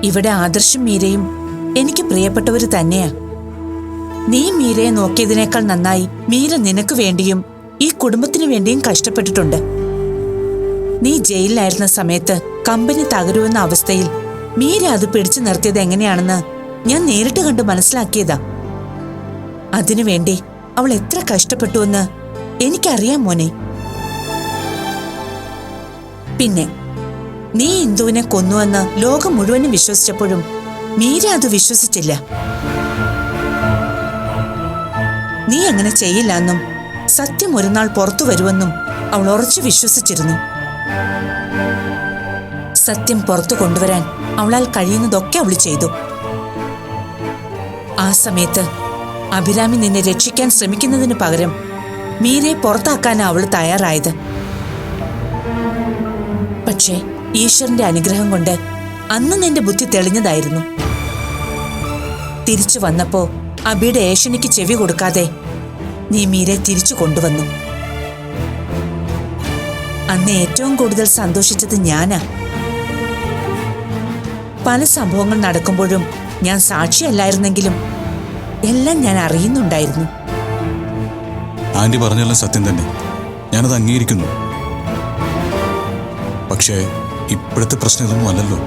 ഇവിടെ ആദർശും മീരയും എനിക്ക് പ്രിയപ്പെട്ടവര് തന്നെയാ. നീ മീരയെ നോക്കിയതിനേക്കാൾ നന്നായി മീര നിനക്ക് വേണ്ടിയും ഈ കുടുംബത്തിനു വേണ്ടിയും കഷ്ടപ്പെട്ടിട്ടുണ്ട്. നീ ജയിലിലായിരുന്ന സമയത്ത് കമ്പനി തകരുമെന്ന അവസ്ഥയിൽ മീര അത് പിടിച്ചു നിർത്തിയത് എങ്ങനെയാണെന്ന് ഞാൻ നേരിട്ട് കണ്ട് മനസ്സിലാക്കിയതാ. അതിനുവേണ്ടി അവൾ എത്ര കഷ്ടപ്പെട്ടുവെന്ന് എനിക്കറിയാം മോനെ. പിന്നെ നീ ഇന്ദുവിനെ കൊന്നുവെന്ന് ലോകം മുഴുവനും വിശ്വസിച്ചപ്പോഴും മീര അത് വിശ്വസിച്ചില്ല. നീ അങ്ങനെ ചെയ്യില്ലെന്നും സത്യം ഒരു നാൾ പുറത്തു വരുമെന്നും അവൾ ഉറച്ചു വിശ്വസിച്ചിരുന്നു. സത്യം പുറത്തു കൊണ്ടുവരാൻ അവളാൽ കഴിയുന്നതൊക്കെ അവൾ ചെയ്തു. ആ സമയത്ത് അഭിരാമി നിന്നെ രക്ഷിക്കാൻ ശ്രമിക്കുന്നതിന് പകരം മീരയെ പുറത്താക്കാനാ അവൾ തയ്യാറായത്. പക്ഷേ ഈശ്വരന്റെ അനുഗ്രഹം കൊണ്ട് അന്ന് നിന്റെ ബുദ്ധി തെളിഞ്ഞതായിരുന്നു. തിരിച്ചു വന്നപ്പോ അബിയുടെ ഏഷണിക്ക് ചെവി കൊടുക്കാതെ നീ മീരയെ തിരിച്ചു കൊണ്ടുവന്നു. അന്ന് ഏറ്റവും കൂടുതൽ സന്തോഷിച്ചത് ഞാനാ. പല സംഭവങ്ങൾ നടക്കുമ്പോഴും ഞാൻ സാക്ഷിയല്ലായിരുന്നെങ്കിലും എല്ലാം ഞാൻ അറിയുന്നുണ്ടായിരുന്നു. ആന്റി പറഞ്ഞെല്ലാം സത്യം തന്നെ, ഞാനത് അംഗീകരിക്കുന്നു. പക്ഷേ ഇപ്പോഴത്തെ പ്രശ്നം ഇതൊന്നും അല്ലല്ലോ.